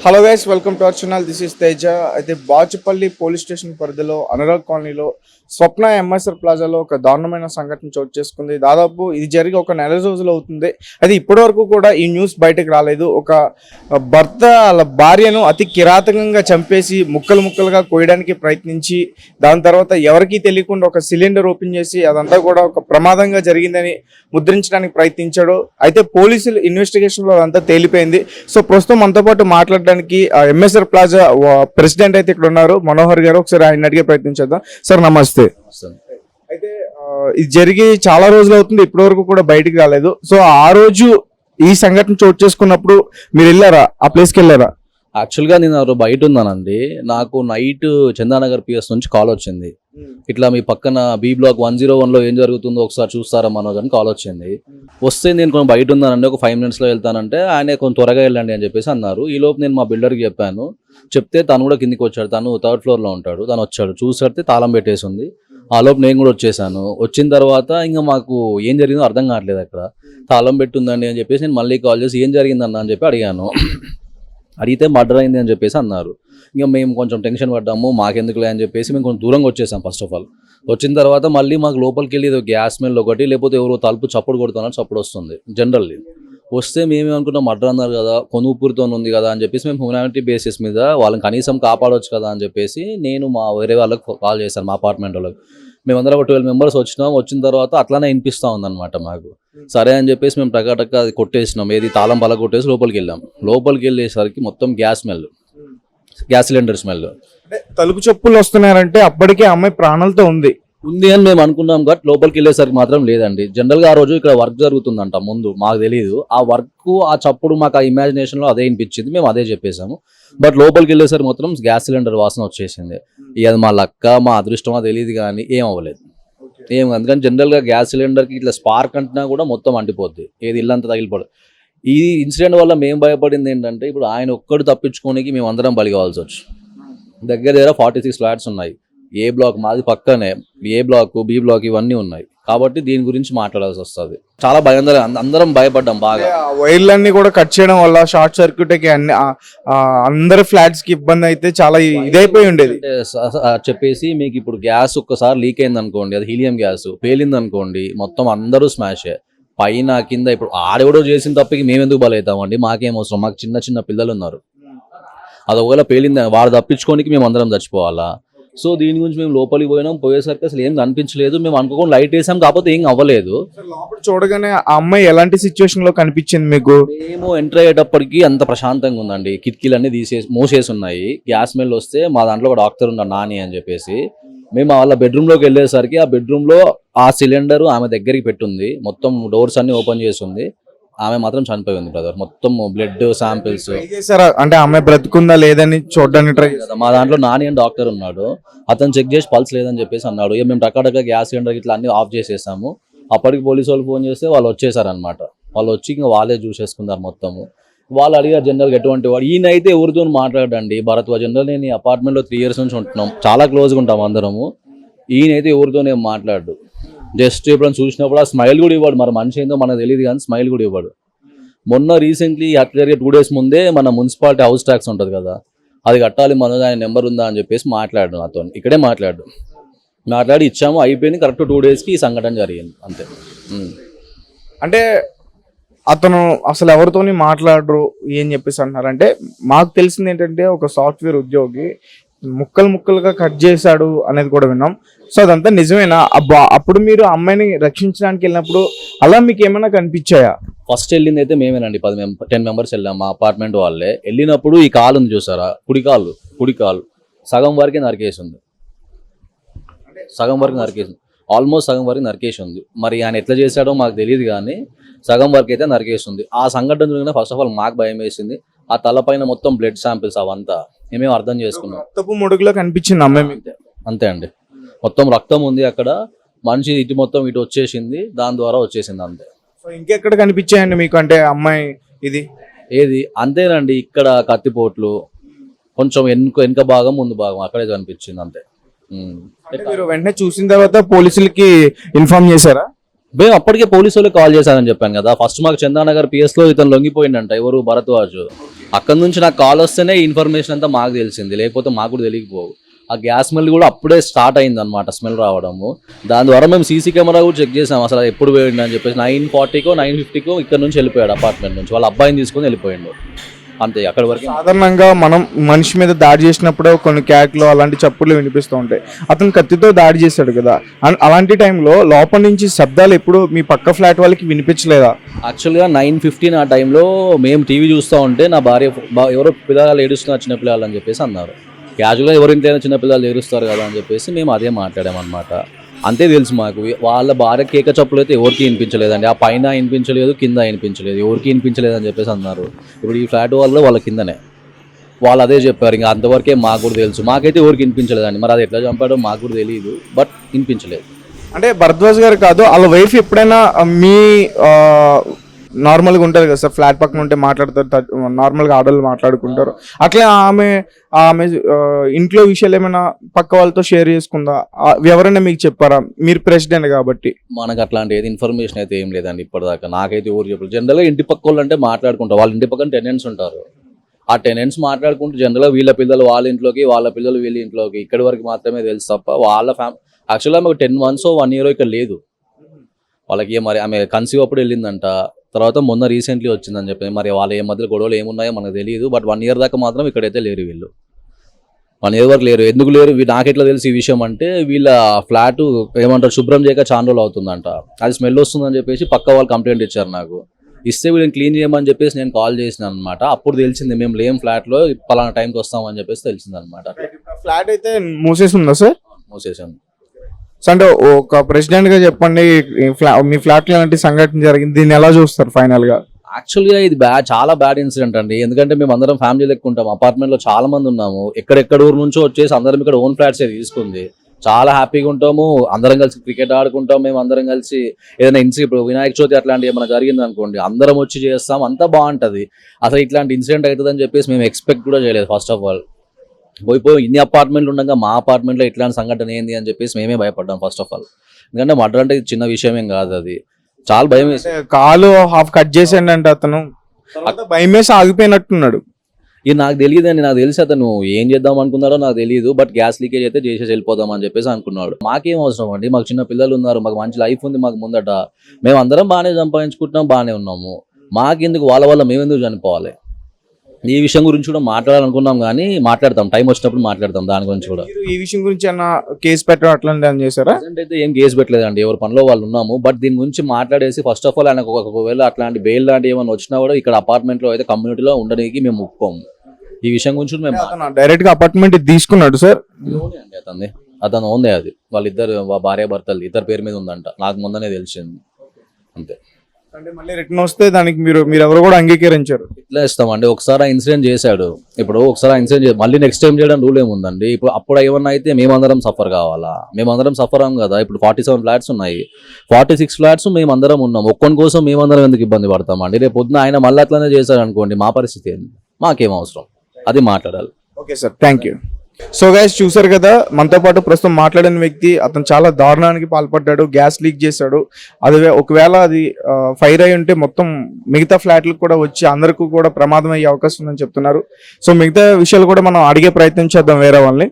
Hello guys, welcome to our channel. This is Teja. అయితే Bachupally police station పరిధిలో అనురాగ్ కాలనీలో స్వప్న MSR ప్లాజాలో ఒక దారుణమైన సంఘటన చోటు చేసుకుంది. దాదాపు ఇది జరిగి ఒక నెల రోజులు అవుతుంది. అది ఇప్పటి వరకు కూడా ఈ న్యూస్ బయటకు రాలేదు. ఒక భర్త వాళ్ళ భార్యను అతి కిరాతకంగా చంపేసి ముక్కలు ముక్కలుగా కోయడానికి ప్రయత్నించి దాని తర్వాత ఎవరికీ తెలియకుండా ఒక సిలిండర్ ఓపెన్ చేసి అదంతా కూడా ఒక ప్రమాదంగా జరిగిందని ముద్రించడానికి ప్రయత్నించాడు. అయితే పోలీసులు ఇన్వెస్టిగేషన్లో అదంతా తేలిపోయింది. సో ప్రస్తుతం మనతో పాటు మాట్లాడడానికి ఎంఎస్ఆర్ ప్లాజా ప్రెసిడెంట్ అయితే ఇక్కడ ఉన్నారు, మనోహర్ గారు. ఒకసారి ఆయన అడిగే ప్రయత్నించేద్దాం. సార్ నమస్తే. అయితే ఇది జరిగి చాలా రోజులు అవుతుంది, ఇప్పటి వరకు కూడా బయటికి రాలేదు. సో ఆ రోజు ఈ సంఘటన చోటు చేసుకున్నప్పుడు మీరు వెళ్ళారా, ఆ ప్లేస్కి వెళ్ళారా? యాక్చువల్గా నేను బయట ఉన్నానండి. నాకు నైట్ చందానగర్ పిఎస్ నుంచి కాల్ వచ్చింది. ఇట్లా మీ పక్కన బి బ్లాక్ 101లో ఏం జరుగుతుందో ఒకసారి చూస్తారా మనోజ్ అని కాల్ వచ్చింది. వస్తే నేను కొంచెం బయట ఉన్నానండి, ఒక 5 minutesలో వెళ్తానంటే ఆయన కొంచెం త్వరగా వెళ్ళండి అని చెప్పేసి అన్నారు. ఈ లోపు నేను మా బిల్డర్కి చెప్పాను. చెప్తే తను కూడా కిందికి వచ్చాడు. తను 3rd floorలో ఉంటాడు. తను వచ్చాడు, చూసాడితే తాళం పెట్టేసి ఉంది. ఆ లోపు నేను కూడా వచ్చేసాను. వచ్చిన తర్వాత ఇంకా మాకు ఏం జరిగిందో అర్థం కావట్లేదు. అక్కడ తాళం పెట్టుందండి అని చెప్పేసి నేను మళ్ళీ కాల్ చేసి ఏం జరిగిందన్న అని చెప్పి అడిగాను. అడిగితే మర్డర్ అయింది అని చెప్పేసి అన్నారు. ఇంకా మేము కొంచెం టెన్షన్ పడ్డాము, మాకెందుకులే అని చెప్పేసి మేము కొంచెం దూరంగా వచ్చేసాం. ఫస్ట్ ఆఫ్ ఆల్ వచ్చిన తర్వాత మళ్ళీ మాకు లోపలికి వెళ్ళి గ్యాస్ స్మెల్ ఒకటి, లేకపోతే ఎవరో తలుపు చప్పుడు కొడుతున్నారు, చప్పుడు వస్తుంది జనరల్లీ. వస్తే మేమేమనుకున్నాం మర్డర్ అన్నారు కదా, కొనుపూరితో ఉంది కదా అని చెప్పేసి మేము హ్యూమానిటీ బేసిస్ మీద వాళ్ళని కనీసం కాపాడవచ్చు కదా అని చెప్పేసి నేను మా వేరే వాళ్ళకి కాల్ చేశాను, మా అపార్ట్మెంట్ వాళ్ళకి. మేమందరం ఒక 12 members వచ్చినాం. వచ్చిన తర్వాత అట్లానే వినిపిస్తూ ఉందన్నమాట మాకు. సరే అని చెప్పేసి మేము టకాటక్క అది కొట్టేసినాం. ఏది తాళం బల కొట్టేసి లోపలికి వెళ్ళాం. లోపలికి వెళ్ళేసరికి మొత్తం గ్యాస్ సిలిండర్ స్మెల్. తలుపు చెప్పులు వస్తున్నారంటే అప్పటికే అమ్మాయి ప్రాణాలతో ఉంది అని మేము అనుకున్నాం. బట్ లోపలికి వెళ్ళేసరికి మాత్రం లేదండి. జనరల్గా ఆ రోజు ఇక్కడ వర్క్ జరుగుతుందంట, ముందు మాకు తెలియదు. ఆ వర్క్ ఆ చప్పుడు మాకు ఆ ఇమాజినేషన్లో అదే అనిపించింది, మేము అదే చెప్పేసాము. బట్ లోపలికి వెళ్ళేసరికి మొత్తం గ్యాస్ సిలిండర్ వాసన వచ్చేసింది. అది మా లక్క, మా అదృష్టమా తెలియదు కానీ ఏం అవ్వలేదు. అందుకని జనరల్గా గ్యాస్ సిలిండర్కి ఇట్లా స్పార్క్ అంటున్నా కూడా మొత్తం అంటిపోద్ది, ఏది ఇల్లంతా తగిలిపోదు. ఈ ఇన్సిడెంట్ వల్ల మేము భయపడింది ఏంటంటే, ఇప్పుడు ఆయన ఒక్కడు తప్పించుకోనికి మేము అందరం బలి కావాల్సి వచ్చు. దగ్గర 46 flats ఉన్నాయి. ఏ బ్లాక్ మాది పక్కనే, ఏ బ్లాక్ బి బ్లాక్ ఇవన్నీ ఉన్నాయి. కాబట్టి దీని గురించి మాట్లాడాల్సి వస్తుంది. చాలా అందరం భయపడ్డాం బాగా. వైర్లన్నీ కూడా కట్ చేయడం వల్ల షార్ట్ సర్క్యూట్ కి అందరి ఫ్లాట్స్ కి ఇబ్బంది అయితే చాలా ఇదైపోయి ఉండేది చెప్పేసి. మీకు ఇప్పుడు గ్యాస్ ఒక్కసారి లీక్ అయింది అనుకోండి, అది హీలియం గ్యాస్ పేలింది అనుకోండి, మొత్తం అందరూ స్మాష్ పైన కింద. ఇప్పుడు ఆడెవడో చేసిన తప్పకి మేము ఎందుకు బలవుతామండి, మాకేం అవసరం? మాకు చిన్న చిన్న పిల్లలు ఉన్నారు. అది ఒకవేళ పేలింది వాడు తప్పించుకోనికి మేము అందరం చచ్చిపోవాలా? సో దీని గురించి మేము లోపలికి పోయేసరికి అసలు ఏం కనిపించలేదు. మేము అనుకోకుండా లైట్ వేసాం, కాకపోతే ఏం అవ్వలేదు. లోపల చూడగానే ఆ అమ్మాయి ఎలాంటి సిచ్యువేషన్ లో కనిపించింది మీకు? మేము ఎంటర్ అయ్యేటప్పటికి అంత ప్రశాంతంగా ఉందండి. కిటికీలన్నీ మూసేసి ఉన్నాయి. గ్యాస్ స్మెల్ వస్తే మా దాంట్లో ఒక డాక్టర్ ఉన్నాడు, నాని అని చెప్పేసి. మేము వాళ్ళ బెడ్రూమ్లోకి వెళ్ళేసరికి ఆ బెడ్రూమ్లో ఆ సిలిండర్ ఆమె దగ్గరికి పెట్టుంది. మొత్తం డోర్స్ అన్ని ఓపెన్ చేసి ఉంది. ఆమె మాత్రం చనిపోయి ఉంది బ్రదర్. మొత్తం బ్లడ్ శాంపిల్స్. అంటే ఆమె బ్రతుకుందా లేదని చూడడానికి ట్రై చేద్దాం. మా దాంట్లో నాని అని డాక్టర్ ఉన్నాడు. అతను చెక్ చేసి పల్స్ లేదని చెప్పేసి అన్నాడు. ఇక మేము టకాటక గ్యాస్ సిలిండర్ ఇట్లా అన్ని ఆఫ్ చేసేసాము. అప్పటికి పోలీసు వాళ్ళు ఫోన్ చేస్తే వాళ్ళు వచ్చేసారనమాట. వాళ్ళు వచ్చి ఇంకా వాళ్ళే చూసేసుకున్నారు మొత్తము. వాళ్ళు అడిగారు జనరల్గా ఎటువంటి వాడు. ఈయనైతే ఎవరితో మాట్లాడండి, భరత్ జనరల్ నేను ఈ అపార్ట్మెంట్లో 3 years నుంచి ఉంటున్నాం, చాలా క్లోజ్గా ఉంటాం అందరము. ఈయనైతే ఎవరితోనే మాట్లాడు. జస్ట్ ఎప్పుడైనా చూసినప్పుడు ఆ స్మైల్ కూడా ఇవ్వడు. మరి మనిషి ఏందో మనకు తెలియదు కానీ స్మైల్ కూడా ఇవ్వడు. మొన్న రీసెంట్లీ అట్లా జరిగే 2 days ముందే మన మున్సిపాలిటీ హౌస్ ట్యాక్స్ ఉంటుంది కదా, అది కట్టాలి, మనోజ్ ఆయన నెంబర్ ఉందా అని చెప్పేసి మాట్లాడు నాతో. ఇక్కడే మాట్లాడి ఇచ్చాము, అయిపోయింది. కరెక్ట్ 2 daysకి ఈ సంఘటన జరిగింది అంతే. అంటే అతను అసలు ఎవరితోని మాట్లాడరు ఏం చెప్పేసి అంటున్నారంటే, మాకు తెలిసింది ఏంటంటే ఒక సాఫ్ట్వేర్ ఉద్యోగి ముక్కలుగా కట్ చేశాడు అనేది కూడా విన్నాం. సో అదంతా నిజమేనా? అప్పుడు మీరు అమ్మాయిని రక్షించడానికి వెళ్ళినప్పుడు అలా మీకు ఏమైనా కనిపించాయా? ఫస్ట్ వెళ్ళింది అయితే మేమేనండి. 10 members వెళ్ళాం, మా అపార్ట్మెంట్ వాళ్ళే. వెళ్ళినప్పుడు ఈ కాలు ఉంది చూసారా, కుడి కాలు సగం వరకే నరికేసి ఉంది. ఆల్మోస్ట్ సగం వరకు నరికేసి ఉంది. మరి ఆయన ఎట్లా చేశాడో మాకు తెలియదు కానీ సగం వరకు అయితే నరికేసి ఉంది. ఆ సంఘటన జరిగిన ఫస్ట్ ఆఫ్ ఆల్ మాకు భయం వేసింది. ఆ తలపైన మొత్తం బ్లడ్ శాంపిల్స్ అవంతా మేమేం అర్థం చేసుకున్నాం. రక్తపు ముడుగులో కనిపించింది అమ్మాయి. అంతే అండి, మొత్తం రక్తం ఉంది అక్కడ. మనిషి ఇటు మొత్తం ఇటు వచ్చేసింది, దాని ద్వారా వచ్చేసింది అంతే. సో ఇంకెక్కడ కనిపించాయండి మీకు అంటే అమ్మాయి ఇది ఏది? అంతేనండి, ఇక్కడ కత్తిపోట్లు, కొంచెం వెనుక భాగం ముందు భాగం అక్కడే కనిపించింది అంతే. మీరు వెంటనే చూసిన తర్వాత పోలీసులకి ఇన్ఫార్మ్ చేశారా? మేము అప్పటికే పోలీసు వాళ్ళకి కాల్ చేశానని చెప్పాను కదా. ఫస్ట్ మాకు చందానగర్ పిఎస్లో ఇతను లొంగిపోయిందంట, ఎవరు భరద్వాజ్. అక్కడ నుంచి నాకు కాల్ వస్తేనే ఇన్ఫర్మేషన్ అంతా మాకు తెలిసింది, లేకపోతే మాకు కూడా తెలియకపోవు. ఆ గ్యాస్ స్మెల్ కూడా అప్పుడే స్టార్ట్ అయింది అనమాట, స్మెల్ రావడము. దాని ద్వారా మేము సీసీ కెమెరా కూడా చెక్ చేసాం అసలు ఎప్పుడు పోయింది అని చెప్పేసి. 9:40కో 9:50కో ఇక్కడ నుంచి వెళ్ళిపోయాడు అపార్ట్మెంట్ నుంచి, వాళ్ళ అబ్బాయిని తీసుకొని వెళ్ళిపోయాడు అంతే. అక్కడ వరకు సాధారణంగా మనం మనిషి మీద దాడి చేసినప్పుడు కొన్ని క్యాట్లు అలాంటి చప్పులు వినిపిస్తూ ఉంటాయి. అతను కత్తితో దాడి చేశాడు కదా, అలాంటి టైంలో లోపల నుంచి శబ్దాలు ఎప్పుడు మీ పక్క ఫ్లాట్ వాళ్ళకి వినిపించలేదా? యాక్చువల్గా 9:15 ఆ టైంలో మేము టీవీ చూస్తూ ఉంటే నా భార్య ఎవరో పిల్లలు ఏడుస్తున్నారు చిన్నపిల్లలు అని చెప్పేసి అన్నారు. క్యాజువల్గా ఎవరింటైనా చిన్నపిల్లలు ఏడుస్తారు కదా అని చెప్పేసి మేము అదే మాట్లాడామన్నమాట. అంతే తెలుసు మాకు. వాళ్ళ భార్య కేక చప్పులు అయితే ఎవరికి వినిపించలేదండి, ఆ పైన వినిపించలేదు, కింద వినిపించలేదు, ఎవరికి వినిపించలేదు అని చెప్పేసి అన్నారు. ఇప్పుడు ఈ ఫ్లాట్ వాళ్ళ కిందనే వాళ్ళు అదే చెప్పారు. ఇంకా అంతవరకే మాకు కూడా తెలుసు, మాకైతే ఎవరికి వినిపించలేదండి. మరి అది ఎట్లా చంపాడో మాకు కూడా తెలియదు, బట్ వినిపించలేదు. అంటే భరద్వాజ్ గారు కాదు, వాళ్ళ వైఫ్ ఎప్పుడైనా మీ నార్మల్గా ఉంటుంది కదా సార్, ఫ్లాట్ పక్కన ఉంటే మాట్లాడతారు, నార్మల్గా ఆడవాళ్ళు మాట్లాడుకుంటారు, అట్లా ఆమె ఆమె ఇంట్లో విషయాలు ఏమైనా పక్క వాళ్ళతో షేర్ చేసుకుందా? ఎవరైనా మీకు చెప్పారా? మీరు ప్రెసిడెంట్ కాబట్టి. మనకు అట్లాంటి ఏది ఇన్ఫర్మేషన్ అయితే ఏం లేదండి ఇప్పటిదాకా, నాకైతే ఎవరు చెప్పారు. జనరల్గా ఇంటి పక్క వాళ్ళు అంటే మాట్లాడుకుంటారు, వాళ్ళ ఇంటి పక్కన టెనెంట్స్ ఉంటారు, ఆ టెనెంట్స్ మాట్లాడుకుంటూ జనరల్గా వీళ్ళ పిల్లలు వాళ్ళ ఇంట్లోకి, వాళ్ళ పిల్లలు వీళ్ళ ఇంట్లోకి, ఇక్కడి వరకు మాత్రమే తెలుసు తప్ప వాళ్ళ యాక్చువల్గా మాకు 10 months 1 year ఇక్కడ లేదు వాళ్ళకి. మరి ఆమె కన్సీవ్ అప్పుడు వెళ్ళిందంట, తర్వాత మొన్న రీసెంట్లీ వచ్చిందని చెప్పి. మరి వాళ్ళ ఏ మధ్యలో గొడవలు ఏమున్నాయో మనకు తెలియదు, బట్ 1 year దాకా మాత్రం ఇక్కడైతే లేరు వీళ్ళు. 1 year వరకు లేరు. ఎందుకు లేరు నాకెట్లా తెలిసి ఈ విషయం అంటే, వీళ్ళ ఫ్లాట్ ఏమంటారు శుభ్రం చేయక చాలా రోజులు అవుతుందంట, అది స్మెల్ వస్తుందని చెప్పేసి పక్క వాళ్ళు కంప్లైంట్ ఇచ్చారు నాకు. ఇస్తే వీళ్ళని క్లీన్ చేయమని చెప్పేసి నేను కాల్ చేసినాను అనమాట. అప్పుడు తెలిసింది మేము లేం ఫ్లాట్లో, పలానా టైంకి వస్తామని చెప్పేసి తెలిసింది అనమాట. ఫ్లాట్ అయితే మూసేసి ఉందా సార్? మూసేసాను. సో అంటే ఒక ప్రెసిడెంట్ గా చెప్పండి, మీ ఫ్లాట్ లో ఎలాంటి సంఘటన జరిగింది, దీన్ని ఎలా చూస్తారు ఫైనల్ గా? యాక్చువల్గా ఇది చాలా బ్యాడ్ ఇన్సిడెంట్ అండి. ఎందుకంటే మేము అందరం ఫ్యామిలీ లెక్క ఉంటాం, అపార్ట్మెంట్లో చాలా మంది ఉన్నాము, ఎక్కడెక్కడ ఊరు నుంచో వచ్చేసి అందరం ఇక్కడ ఓన్ ఫ్లాట్స్ తీసుకుంది. చాలా హ్యాపీగా ఉంటాము, అందరం కలిసి క్రికెట్ ఆడుకుంటాం, మేము అందరం కలిసి ఏదైనా ఇప్పుడు వినాయక చవితి అట్లాంటి ఏమైనా జరిగింది అనుకోండి, అందరం వచ్చి చేస్తాం, అంతా బాగుంటుంది. అసలు ఇట్లాంటి ఇన్సిడెంట్ అవుతుందని చెప్పేసి మేము ఎక్స్పెక్ట్ కూడా చేయలేదు. ఫస్ట్ ఆఫ్ ఆల్ పోయిపోయి ఇన్ని అపార్ట్మెంట్లు ఉండగా మా అపార్ట్మెంట్లో ఇట్లాంటి సంఘటన ఏంది అని చెప్పేసి మేమే భయపడ్డాం ఫస్ట్ ఆఫ్ ఆల్. ఎందుకంటే మర్డర్ అంటే చిన్న విషయం ఏం కాదు, అది చాలా భయం వేసి. కాలు హాఫ్ కట్ చేసాడంటే అతను భయం వేసి ఆగిపోయినట్టున్నాడు. ఇది నాకు తెలియదండి, నాకు తెలిసి అతను ఏం చేద్దాం అనుకున్నాడో నాకు తెలియదు, బట్ గ్యాస్ లీకేజ్ అయితే చేసేసి వెళ్ళిపోదాం అని చెప్పేసి అనుకున్నాడు. మాకేం అవసరం అండి, మాకు చిన్న పిల్లలు ఉన్నారు, మాకు మంచి లైఫ్ ఉంది మాకు ముందట, మేము అందరం బాగానే సంపాదించుకుంటున్నాం, బాగానే ఉన్నాము, మాకెందుకు వాళ్ళ వల్ల మేమెందుకు చనిపోవాలి? ఈ విషయం గురించి కూడా మాట్లాడాలనుకున్నాం, కానీ మాట్లాడతాం, టైం వచ్చినప్పుడు మాట్లాడతాం దాని గురించి కూడా. ఈ విషయం గురించి ఏమన్నా కేసు పెట్టడం అట్లాంటి అని చేశారా? అయితే ఏం కేసు పెట్టలేదండి, ఎవరి పనిలో వాళ్ళు ఉన్నాము. బట్ దీని గురించి మాట్లాడేసి ఫస్ట్ ఆఫ్ ఆల్ ఆయనకు ఒకవేళ అట్లాంటి బెయిల్ లాంటి ఏమైనా వచ్చినా కూడా ఇక్కడ అపార్ట్మెంట్లో అయితే కమ్యూనిటీలో ఉండడానికి మేము ఒప్పుకోము. ఈ విషయం గురించి మేము డైరెక్ట్ గా అపార్ట్మెంట్ తీసుకున్నాడు సార్. అండి అతను ఓన్దే, అది వాళ్ళిద్దరు భార్య భర్తలు ఇద్దరు పేరు మీద ఉందంట, నాకు ముందనే తెలిసింది అంతే. అంటే మళ్ళీ రిటర్న్ వస్తే దానికి మీరు ఎవరు కూడా అంగీకరించారు? ఇట్లా ఇస్తామండి, ఒకసారి ఆ ఇన్సిడెంట్ చేశాడు, ఇప్పుడు ఒకసారి ఆ ఇన్సిడెంట్ మళ్ళీ నెక్స్ట్ టైం చేయడం రూల్ ఏముందండి? ఇప్పుడు అప్పుడు ఏమన్నా అయితే మేమందరం సఫర్ కావాలా? మేమందరం సఫర్ అవ్వం కదా. ఇప్పుడు 47 ఫ్లాట్స్ ఉన్నాయి, 46 ఫ్లాట్స్ మేమందరం ఉన్నాం, ఒక్కని కోసం మేమందరం ఎందుకు ఇబ్బంది పడతామండి? రేపు పొద్దున ఆయన మళ్ళీ అట్లనే చేశాడు అనుకోండి, మా పరిస్థితి ఏంది? మాకేం అవసరం, అది మాట్లాడాలి. Okay sir, thank you. So guys చూసారు కదా, మనతో పాటు ప్రస్తుతం మాట్లాడిన వ్యక్తి, అతను చాలా దారుణానికి పాల్పడ్డాడు, గ్యాస్ లీక్ చేశాడు. అది ఒకవేళ అది ఫైర్ అయి ఉంటే మొత్తం మిగతా ఫ్లాట్లకు కూడా వచ్చి అందరికీ కూడా ప్రమాదం అయ్యే అవకాశం ఉందని చెప్తున్నారు. సో మిగతా విషయాలు కూడా మనం అడిగే ప్రయత్నం చేద్దాం వేరే వాళ్ళని.